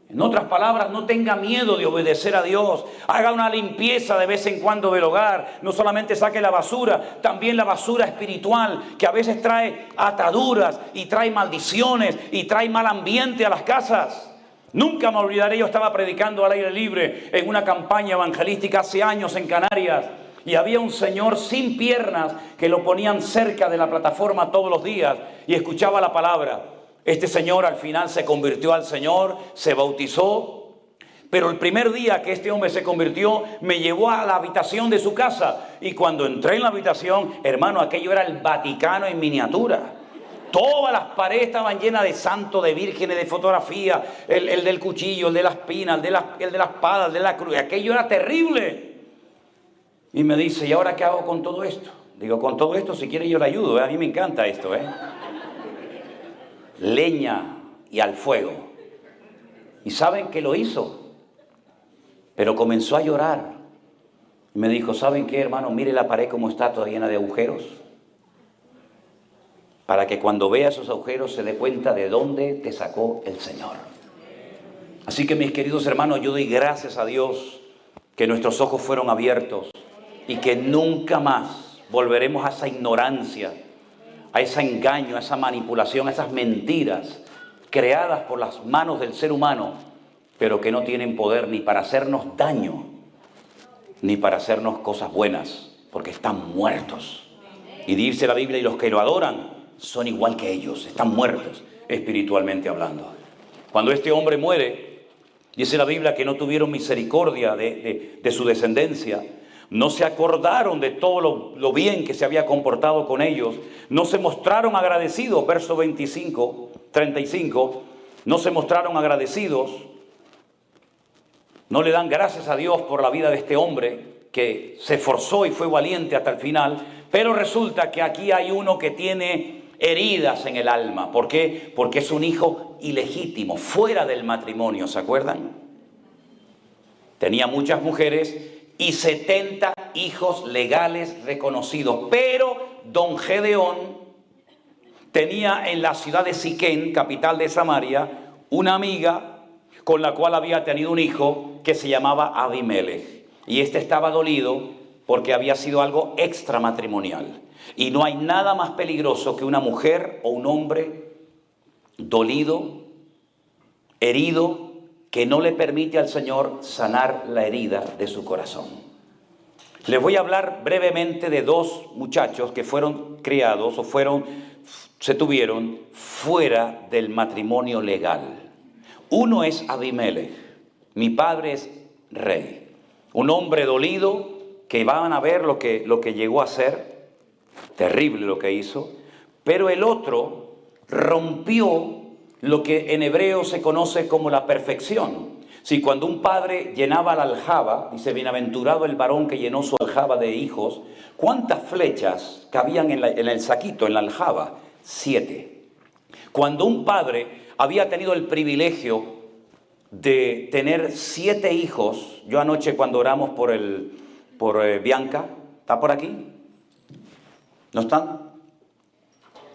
En otras palabras, no tenga miedo de obedecer a Dios. Haga una limpieza de vez en cuando del hogar. No solamente saque la basura, también la basura espiritual, que a veces trae ataduras y trae maldiciones y trae mal ambiente a las casas. Nunca me olvidaré, yo estaba predicando al aire libre en una campaña evangelística hace años en Canarias. Y había un señor sin piernas que lo ponían cerca de la plataforma todos los días y escuchaba la palabra. Este señor al final se convirtió al Señor, se bautizó, pero el primer día que este hombre se convirtió, me llevó a la habitación de su casa. Y cuando entré en la habitación, hermano, aquello era el Vaticano en miniatura. Todas las paredes estaban llenas de santos, de vírgenes, de fotografía, el del cuchillo, el de la espina, el de la espada, el de la cruz. Aquello era terrible. Y me dice, ¿y ahora qué hago con todo esto? Digo, con todo esto, si quiere yo le ayudo, A mí me encanta esto, Leña y al fuego. ¿Y saben qué lo hizo? Pero comenzó a llorar. Y me dijo, ¿saben qué, hermano? Mire la pared como está, toda llena de agujeros. Para que cuando vea esos agujeros se dé cuenta de dónde te sacó el Señor. Así que mis queridos hermanos, yo doy gracias a Dios que nuestros ojos fueron abiertos y que nunca más volveremos a esa ignorancia, a ese engaño, a esa manipulación, a esas mentiras creadas por las manos del ser humano, pero que no tienen poder ni para hacernos daño, ni para hacernos cosas buenas, porque están muertos. Y dice la Biblia, y los que lo adoran son igual que ellos, están muertos espiritualmente hablando. Cuando este hombre muere, dice la Biblia que no tuvieron misericordia de su descendencia, no se acordaron de todo lo bien que se había comportado con ellos, no se mostraron agradecidos, verso 35, no se mostraron agradecidos, no le dan gracias a Dios por la vida de este hombre que se esforzó y fue valiente hasta el final, pero resulta que aquí hay uno que tiene heridas en el alma. ¿Por qué? Porque es un hijo ilegítimo, fuera del matrimonio, ¿se acuerdan? Tenía muchas mujeres y 70 hijos legales reconocidos, pero don Gedeón tenía en la ciudad de Siquén, capital de Samaria, una amiga con la cual había tenido un hijo que se llamaba Abimelech. Y este estaba dolido porque había sido algo extramatrimonial. Y no hay nada más peligroso que una mujer o un hombre dolido, herido, que no le permite al Señor sanar la herida de su corazón. Les voy a hablar brevemente de dos muchachos que fueron criados o se tuvieron fuera del matrimonio legal. Uno es Abimelech, mi padre es rey, un hombre dolido que van a ver lo que llegó a ser. Terrible lo que hizo, pero el otro rompió lo que en hebreo se conoce como la perfección. Si cuando un padre llenaba la aljaba, dice, bienaventurado el varón que llenó su aljaba de hijos, ¿cuántas flechas cabían en el saquito, en la aljaba? 7. Cuando un padre había tenido el privilegio de tener 7 hijos, yo anoche cuando oramos por Bianca, ¿está por aquí? ¿No están?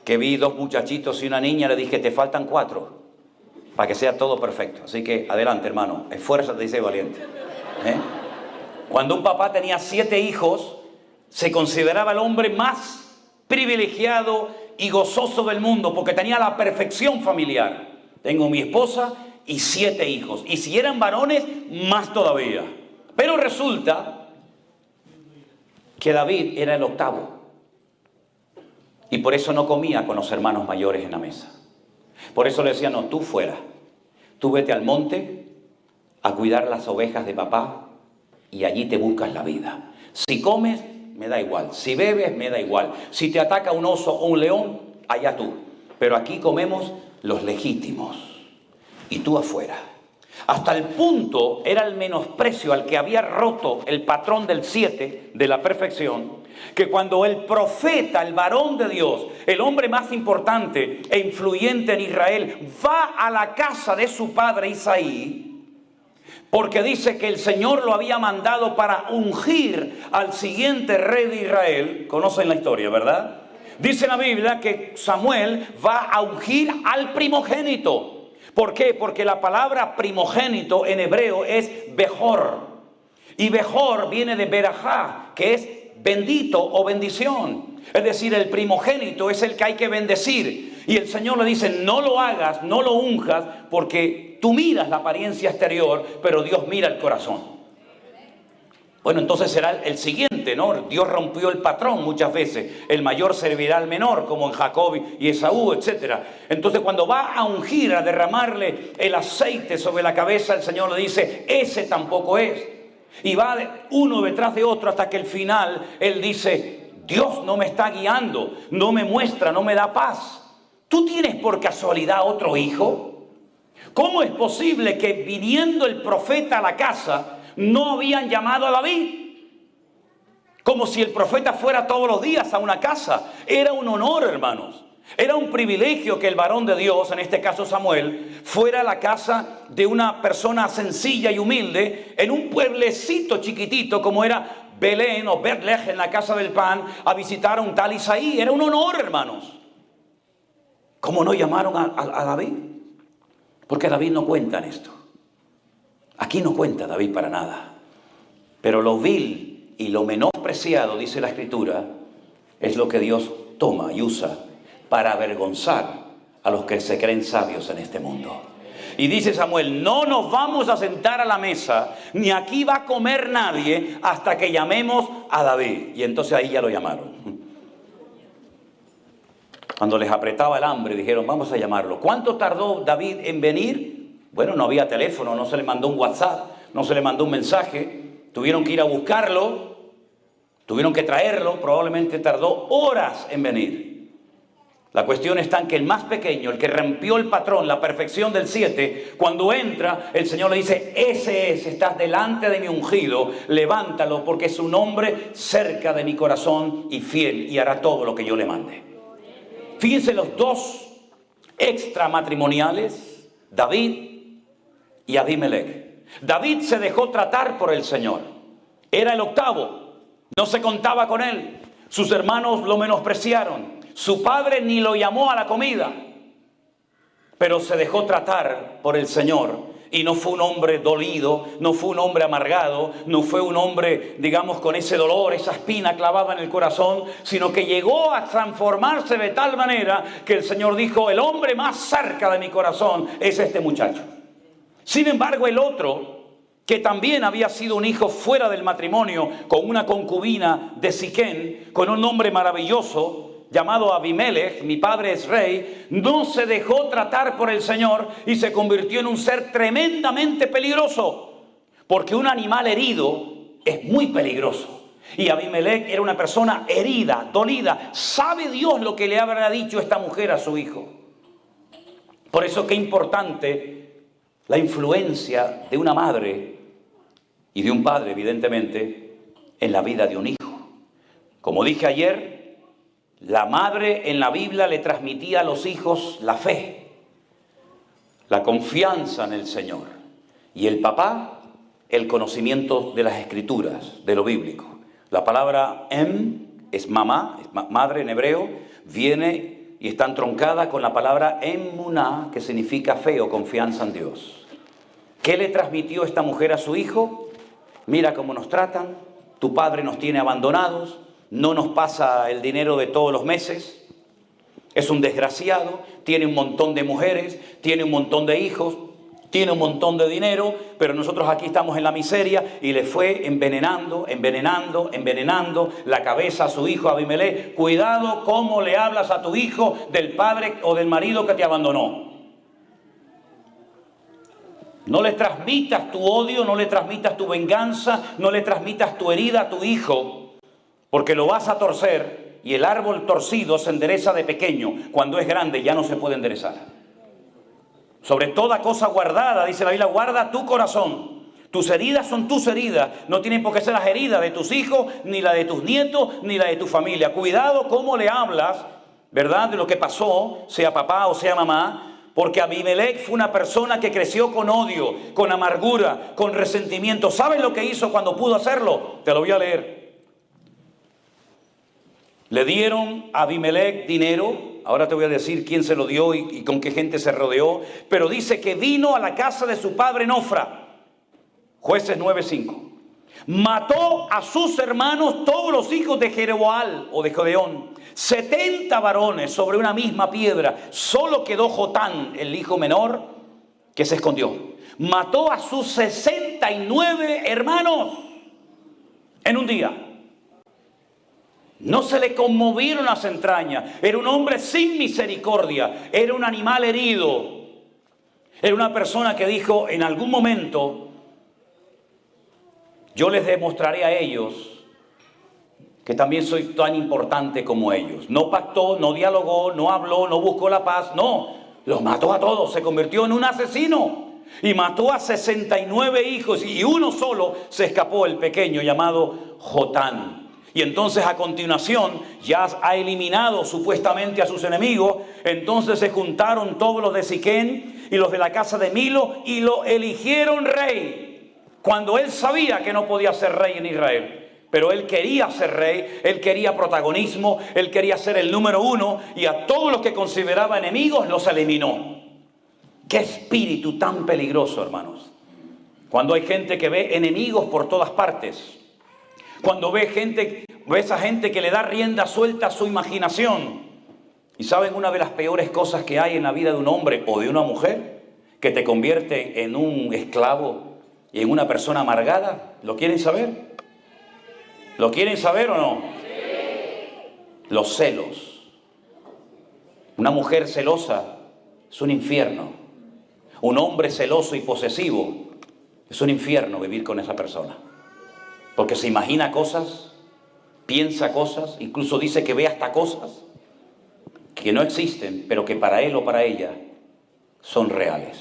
Que vi 2 muchachitos y una niña, le dije, te faltan 4 para que sea todo perfecto. Así que adelante, hermano, esfuérzate y sé valiente. Cuando un papá tenía 7 hijos, se consideraba el hombre más privilegiado y gozoso del mundo, porque tenía la perfección familiar. Tengo mi esposa y 7 hijos. Y si eran varones, más todavía. Pero resulta que David era el octavo. Y por eso no comía con los hermanos mayores en la mesa. Por eso le decía, no, tú fuera. Tú vete al monte a cuidar las ovejas de papá y allí te buscas la vida. Si comes, me da igual. Si bebes, me da igual. Si te ataca un oso o un león, allá tú. Pero aquí comemos los legítimos. Y tú afuera. Hasta el punto era el menosprecio al que había roto el patrón del 7 de la perfección, que cuando el profeta, el varón de Dios, el hombre más importante e influyente en Israel, va a la casa de su padre Isaí, porque dice que el Señor lo había mandado para ungir al siguiente rey de Israel. Conocen la historia, ¿verdad? Dice la Biblia que Samuel va a ungir al primogénito. ¿Por qué? Porque la palabra primogénito en hebreo es Bejor. Y Bejor viene de Berajá, que es bendito o bendición. Es decir, el primogénito es el que hay que bendecir. Y el Señor le dice, no lo hagas, no lo unjas, porque tú miras la apariencia exterior, pero Dios mira el corazón. Bueno, entonces será el siguiente, ¿no? Dios rompió el patrón muchas veces. El mayor servirá al menor, como en Jacob y Esaú, etc. Entonces cuando va a ungir, a derramarle el aceite sobre la cabeza, el Señor le dice, ese tampoco es. Y va uno detrás de otro hasta que al final Él dice, Dios no me está guiando, no me muestra, no me da paz. ¿Tú tienes por casualidad otro hijo? ¿Cómo es posible que viniendo el profeta a la casa no habían llamado a David? Como si el profeta fuera todos los días a una casa. Era un honor, hermanos. Era un privilegio que el varón de Dios, en este caso Samuel, fuera a la casa de una persona sencilla y humilde, en un pueblecito chiquitito como era Belén o Betlehem, en la casa del pan, a visitar a un tal Isaí. Era un honor, hermanos. ¿Cómo no llamaron a David? Porque David no cuenta en esto. Aquí no cuenta David para nada. Pero lo vil y lo menospreciado, dice la Escritura, es lo que Dios toma y usa para avergonzar a los que se creen sabios en este mundo. Y dice Samuel, no nos vamos a sentar a la mesa, ni aquí va a comer nadie hasta que llamemos a David. Y entonces ahí ya lo llamaron. Cuando les apretaba el hambre, dijeron, vamos a llamarlo. ¿Cuánto tardó David en venir? Bueno, no había teléfono, no se le mandó un WhatsApp, no se le mandó un mensaje. Tuvieron que ir a buscarlo, tuvieron que traerlo, probablemente tardó horas en venir. La cuestión está en que el más pequeño, el que rompió el patrón, la perfección del 7, cuando entra, el Señor le dice, ese es, estás delante de mi ungido, levántalo porque es un hombre cerca de mi corazón y fiel y hará todo lo que yo le mande. Fíjense los dos extramatrimoniales, David y Abimelech. David se dejó tratar por el Señor. Era el octavo, no se contaba con él. Sus hermanos lo menospreciaron. Su padre ni lo llamó a la comida, pero se dejó tratar por el Señor y no fue un hombre dolido, no fue un hombre amargado, no fue un hombre, digamos, con ese dolor, esa espina clavada en el corazón, sino que llegó a transformarse de tal manera que el Señor dijo, el hombre más cerca de mi corazón es este muchacho. Sin embargo, el otro, que también había sido un hijo fuera del matrimonio con una concubina de Siquén, con un nombre maravilloso, llamado Abimelech, mi padre es rey, no se dejó tratar por el Señor y se convirtió en un ser tremendamente peligroso. Porque un animal herido es muy peligroso. Y Abimelech era una persona herida, dolida. ¿Sabe Dios lo que le habrá dicho esta mujer a su hijo? Por eso qué importante la influencia de una madre y de un padre, evidentemente, en la vida de un hijo. Como dije ayer, la madre en la Biblia le transmitía a los hijos la fe, la confianza en el Señor. Y el papá, el conocimiento de las Escrituras, de lo bíblico. La palabra es mamá, es madre en hebreo, viene y está entroncada con la palabra emuná, que significa fe o confianza en Dios. ¿Qué le transmitió esta mujer a su hijo? Mira cómo nos tratan, tu padre nos tiene abandonados, no nos pasa el dinero de todos los meses, es un desgraciado, tiene un montón de mujeres, tiene un montón de hijos, tiene un montón de dinero, pero nosotros aquí estamos en la miseria, y le fue envenenando la cabeza a su hijo Abimelech. Cuidado cómo le hablas a tu hijo del padre o del marido que te abandonó. No le transmitas tu odio, no le transmitas tu venganza, no le transmitas tu herida a tu hijo, porque lo vas a torcer y el árbol torcido se endereza de pequeño. Cuando es grande ya no se puede enderezar. Sobre toda cosa guardada, dice la Biblia, guarda tu corazón. Tus heridas son tus heridas. No tienen por qué ser las heridas de tus hijos, ni la de tus nietos, ni la de tu familia. Cuidado cómo le hablas, ¿verdad?, de lo que pasó, sea papá o sea mamá. Porque Abimelech fue una persona que creció con odio, con amargura, con resentimiento. ¿Sabes lo que hizo cuando pudo hacerlo? Te lo voy a leer. Le dieron a Abimelech dinero. Ahora te voy a decir quién se lo dio y con qué gente se rodeó. Pero dice que vino a la casa de su padre en Ofra. Jueces 9:5. Mató a sus hermanos, todos los hijos de Jeroboam o de Gedeón. 70 varones sobre una misma piedra. Solo quedó Jotán, el hijo menor, que se escondió. Mató a sus 69 hermanos en un día. No se le conmovieron las entrañas. Era un hombre sin misericordia. Era un animal herido. Era una persona que dijo en algún momento, yo les demostraré a ellos que también soy tan importante como ellos. No pactó, no dialogó, no habló, no buscó la paz. No, los mató a todos. Se convirtió en un asesino. Y mató a 69 hijos y uno solo se escapó, el pequeño llamado Jotán. Y entonces a continuación ya ha eliminado supuestamente a sus enemigos. Entonces se juntaron todos los de Siquén y los de la casa de Milo y lo eligieron rey. Cuando él sabía que no podía ser rey en Israel. Pero él quería ser rey, él quería protagonismo, él quería ser el número uno. Y a todos los que consideraba enemigos los eliminó. ¡Qué espíritu tan peligroso, hermanos! Cuando hay gente que ve enemigos por todas partes. Cuando ve esa gente que le da rienda suelta a su imaginación. Y saben, una de las peores cosas que hay en la vida de un hombre o de una mujer, que te convierte en un esclavo y en una persona amargada. ¿Lo quieren saber? ¿Lo quieren saber o no? Los celos. Una mujer celosa es un infierno. Un hombre celoso y posesivo es un infierno vivir con esa persona. Porque se imagina cosas, piensa cosas, incluso dice que ve hasta cosas que no existen, pero que para él o para ella son reales.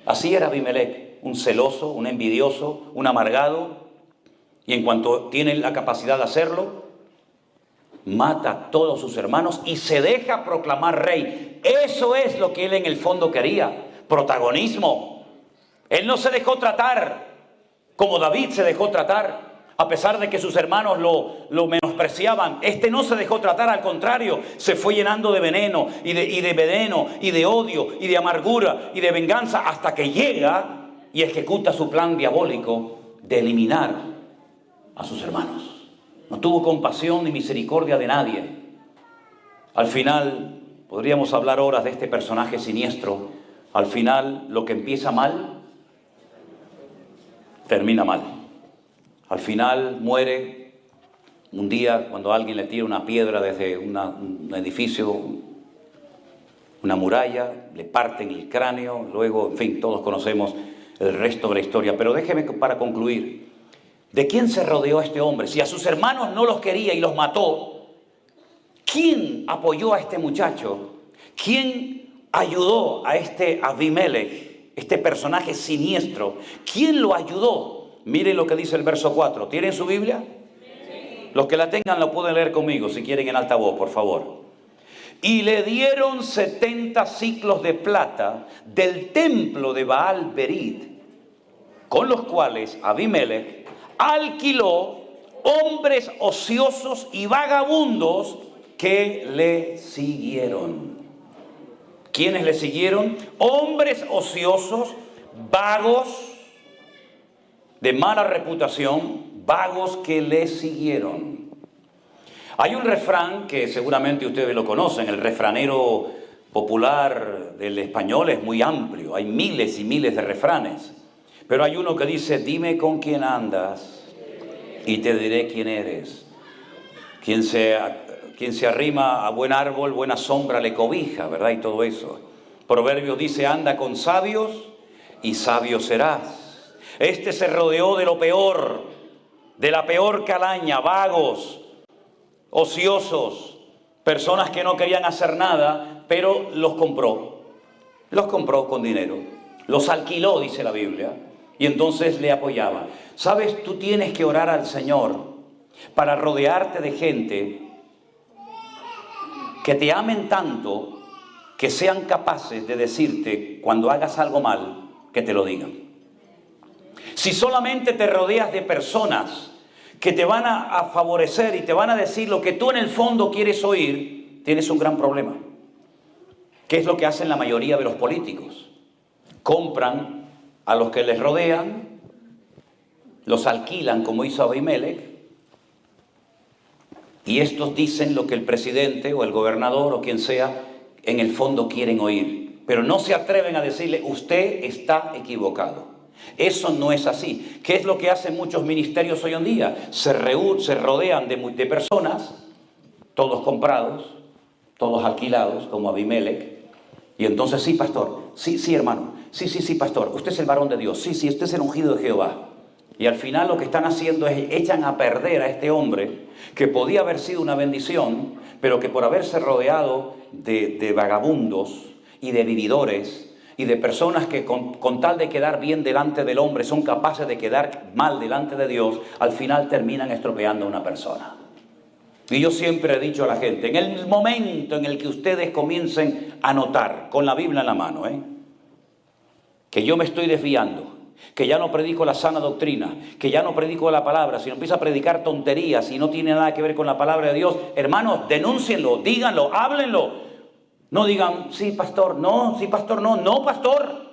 Así era Abimelech, un celoso, un envidioso, un amargado, y en cuanto tiene la capacidad de hacerlo, mata a todos sus hermanos y se deja proclamar rey. Eso es lo que él en el fondo quería, protagonismo. Él no se dejó tratar como David se dejó tratar. A pesar de que sus hermanos lo menospreciaban, este no se dejó tratar, al contrario, se fue llenando de veneno y de odio y de amargura y de venganza, hasta que llega y ejecuta su plan diabólico de eliminar a sus hermanos. No tuvo compasión ni misericordia de nadie. Al final, podríamos hablar horas de este personaje siniestro. Al final, lo que empieza mal, termina mal. Al final muere un día cuando alguien le tira una piedra desde un edificio, una muralla, le parten el cráneo, luego, en fin, todos conocemos el resto de la historia. Pero déjeme para concluir, ¿de quién se rodeó este hombre? Si a sus hermanos no los quería y los mató, ¿quién apoyó a este muchacho? ¿Quién ayudó a este Abimelech, este personaje siniestro? ¿Quién lo ayudó? Miren lo que dice el verso 4. ¿Tienen su Biblia? Sí. Los que la tengan lo pueden leer conmigo, si quieren en alta voz, por favor. Y le dieron 70 siclos de plata del templo de Baal Berit, con los cuales Abimelech alquiló hombres ociosos y vagabundos que le siguieron. ¿Quiénes le siguieron? Hombres ociosos, vagos, de mala reputación, vagos que le siguieron. Hay un refrán que seguramente ustedes lo conocen, el refranero popular del español es muy amplio, hay miles y miles de refranes, pero hay uno que dice: dime con quién andas y te diré quién eres. Quien se arrima a buen árbol, buena sombra le cobija, ¿verdad? Y todo eso. Proverbio dice: anda con sabios y sabio serás. Este se rodeó de lo peor, de la peor calaña, vagos, ociosos, personas que no querían hacer nada, pero los compró con dinero, los alquiló, dice la Biblia, y entonces le apoyaba. ¿Sabes? Tú tienes que orar al Señor para rodearte de gente que te amen tanto, que sean capaces de decirte cuando hagas algo mal, que te lo digan. Si solamente te rodeas de personas que te van a favorecer y te van a decir lo que tú en el fondo quieres oír, tienes un gran problema. ¿Qué es lo que hacen la mayoría de los políticos? Compran a los que les rodean, los alquilan como hizo Abimelech, y estos dicen lo que el presidente o el gobernador o quien sea en el fondo quieren oír, pero no se atreven a decirle: usted está equivocado. Eso no es así. ¿Qué es lo que hacen muchos ministerios hoy en día? Se rodean de personas, todos comprados, todos alquilados, como Abimelech. Y entonces: sí, pastor, sí, hermano, sí, pastor, usted es el varón de Dios, sí, usted es el ungido de Jehová. Y al final lo que están haciendo es echan a perder a este hombre que podía haber sido una bendición, pero que por haberse rodeado de vagabundos y de vividores y de personas que con tal de quedar bien delante del hombre son capaces de quedar mal delante de Dios, al final terminan estropeando a una persona. Y yo siempre he dicho a la gente, en el momento en el que ustedes comiencen a notar, con la Biblia en la mano, que yo me estoy desviando, que ya no predico la sana doctrina, que ya no predico la palabra, sino empiezo a predicar tonterías y no tiene nada que ver con la palabra de Dios, hermanos, denúncienlo, díganlo, háblenlo. No digan, sí, pastor, no, no, pastor.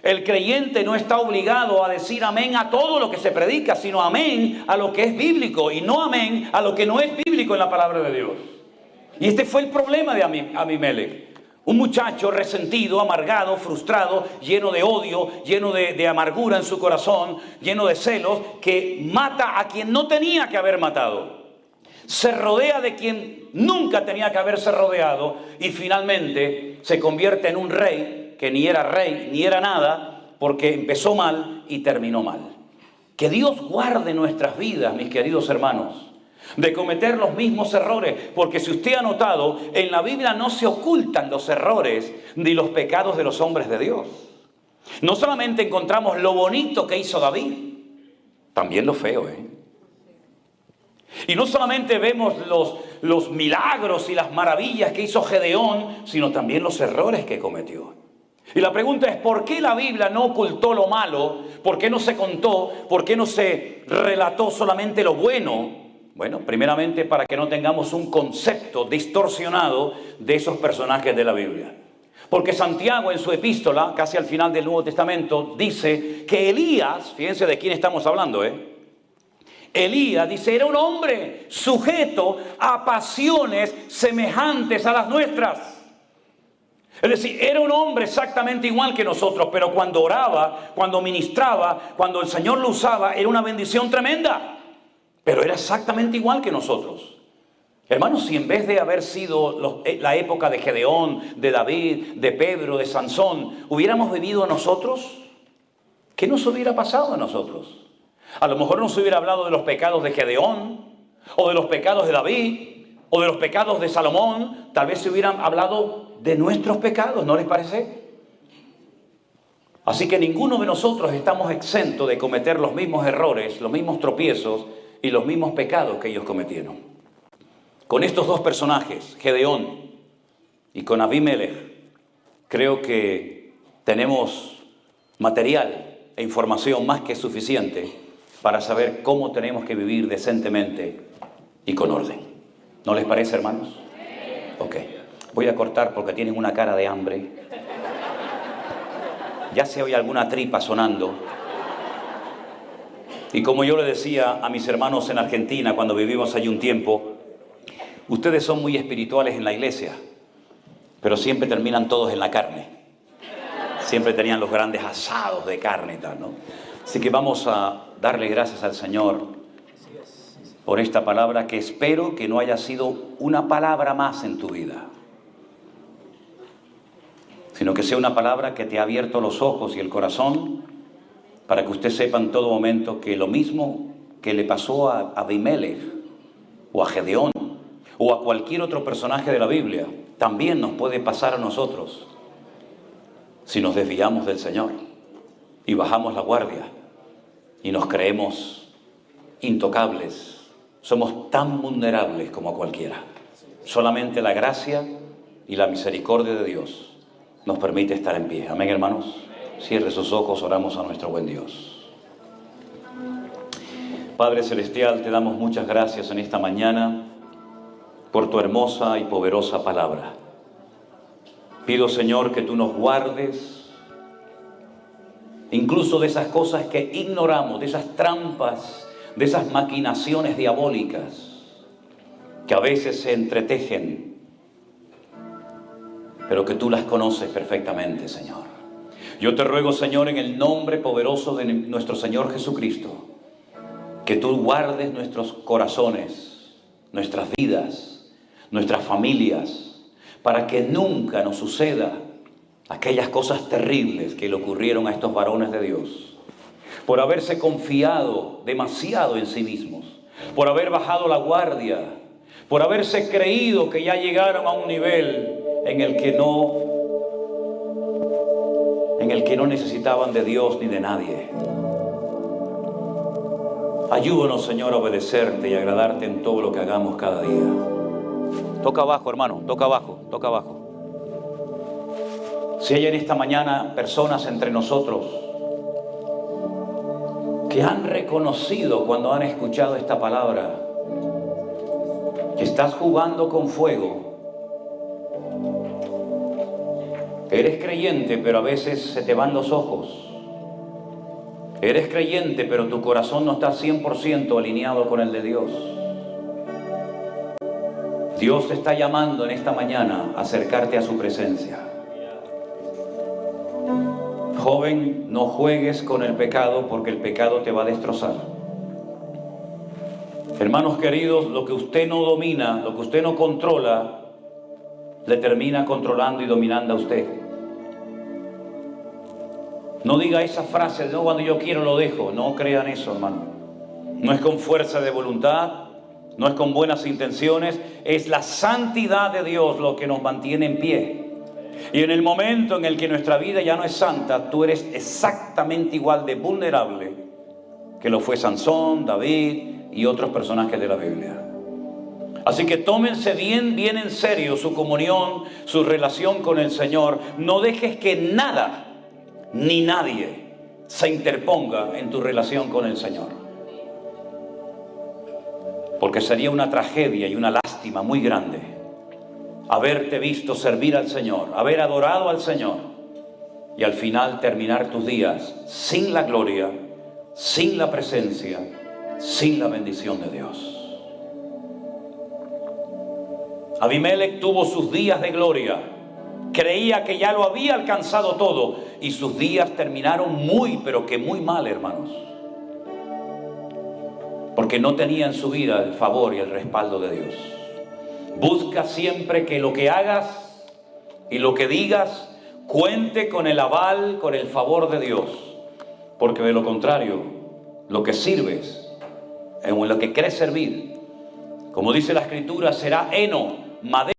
El creyente no está obligado a decir amén a todo lo que se predica, sino amén a lo que es bíblico y no amén a lo que no es bíblico en la palabra de Dios. Y este fue el problema de Abimelech. Un muchacho resentido, amargado, frustrado, lleno de odio, lleno de amargura en su corazón, lleno de celos, que mata a quien no tenía que haber matado. Se rodea de quien nunca tenía que haberse rodeado y finalmente se convierte en un rey que ni era nada, porque empezó mal y terminó mal. Que Dios guarde nuestras vidas, mis queridos hermanos, de cometer los mismos errores, porque si usted ha notado, en la Biblia no se ocultan los errores ni los pecados de los hombres de Dios. No solamente encontramos lo bonito que hizo David, también lo feo, Y no solamente vemos los milagros y las maravillas que hizo Gedeón, sino también los errores que cometió. Y la pregunta es, ¿por qué la Biblia no ocultó lo malo? ¿Por qué no se contó? ¿Por qué no se relató solamente lo bueno? Bueno, primeramente para que no tengamos un concepto distorsionado de esos personajes de la Biblia. Porque Santiago en su epístola, casi al final del Nuevo Testamento, dice que Elías, fíjense de quién estamos hablando, Elías, dice, era un hombre sujeto a pasiones semejantes a las nuestras. Es decir, era un hombre exactamente igual que nosotros, pero cuando oraba, cuando ministraba, cuando el Señor lo usaba, era una bendición tremenda. Pero era exactamente igual que nosotros. Hermanos, si en vez de haber sido la época de Gedeón, de David, de Pedro, de Sansón, hubiéramos vivido nosotros, ¿qué nos hubiera pasado a nosotros? A lo mejor nos hubiera hablado de los pecados de Gedeón, o de los pecados de David, o de los pecados de Salomón. Tal vez se hubieran hablado de nuestros pecados, ¿no les parece? Así que ninguno de nosotros estamos exentos de cometer los mismos errores, los mismos tropiezos y los mismos pecados que ellos cometieron. Con estos dos personajes, Gedeón y con Abimelech, creo que tenemos material e información más que suficiente para saber cómo tenemos que vivir decentemente y con orden. ¿No les parece, hermanos? Ok. Voy a cortar porque tienen una cara de hambre. Ya se oye alguna tripa sonando. Y como yo le decía a mis hermanos en Argentina cuando vivimos allí un tiempo, ustedes son muy espirituales en la iglesia, pero siempre terminan todos en la carne. Siempre tenían los grandes asados de carne y tal, ¿no? Así que vamos a darle gracias al Señor por esta palabra, que espero que no haya sido una palabra más en tu vida, sino que sea una palabra que te ha abierto los ojos y el corazón para que usted sepa en todo momento que lo mismo que le pasó a Abimelech o a Gedeón o a cualquier otro personaje de la Biblia, también nos puede pasar a nosotros si nos desviamos del Señor y bajamos la guardia y nos creemos intocables. Somos tan vulnerables como cualquiera. Solamente la gracia y la misericordia de Dios nos permite estar en pie. Amén, hermanos. Cierre sus ojos, oramos a nuestro buen Dios. Padre Celestial, te damos muchas gracias en esta mañana por tu hermosa y poderosa palabra. Pido, Señor, que tú nos guardes incluso de esas cosas que ignoramos, de esas trampas, de esas maquinaciones diabólicas que a veces se entretejen, pero que tú las conoces perfectamente, Señor. Yo te ruego, Señor, en el nombre poderoso de nuestro Señor Jesucristo, que tú guardes nuestros corazones, nuestras vidas, nuestras familias, para que nunca nos suceda aquellas cosas terribles que le ocurrieron a estos varones de Dios, por haberse confiado demasiado en sí mismos, por haber bajado la guardia, por haberse creído que ya llegaron a un nivel en el que no necesitaban de Dios ni de nadie. Ayúdanos, Señor, a obedecerte y agradarte en todo lo que hagamos cada día. Toca abajo, hermano, toca abajo, toca abajo. Si hay en esta mañana personas entre nosotros que han reconocido cuando han escuchado esta palabra que estás jugando con fuego, eres creyente pero a veces se te van los ojos, eres creyente pero tu corazón no está 100% alineado con el de Dios. Dios te está llamando en esta mañana a acercarte a su presencia. Joven, no juegues con el pecado porque el pecado te va a destrozar. Hermanos queridos, lo que usted no domina, lo que usted no controla, le termina controlando y dominando a usted. No diga esa frase, no, cuando yo quiero lo dejo. No crean eso, hermano. No es con fuerza de voluntad, no es con buenas intenciones, es la santidad de Dios lo que nos mantiene en pie. Y en el momento en el que nuestra vida ya no es santa, tú eres exactamente igual de vulnerable que lo fue Sansón, David y otros personajes de la Biblia. Así que tómense bien en serio su comunión, su relación con el Señor. No dejes que nada ni nadie se interponga en tu relación con el Señor. Porque sería una tragedia y una lástima muy grande haberte visto servir al Señor, haber adorado al Señor y al final terminar tus días sin la gloria, sin la presencia, sin la bendición de Dios. Abimelech tuvo sus días de gloria, creía que ya lo había alcanzado todo y sus días terminaron muy, pero que muy mal, hermanos, porque no tenía en su vida el favor y el respaldo de Dios. Busca siempre que lo que hagas y lo que digas cuente con el aval, con el favor de Dios. Porque de lo contrario, lo que sirves, en lo que crees servir, como dice la Escritura, será heno, madera.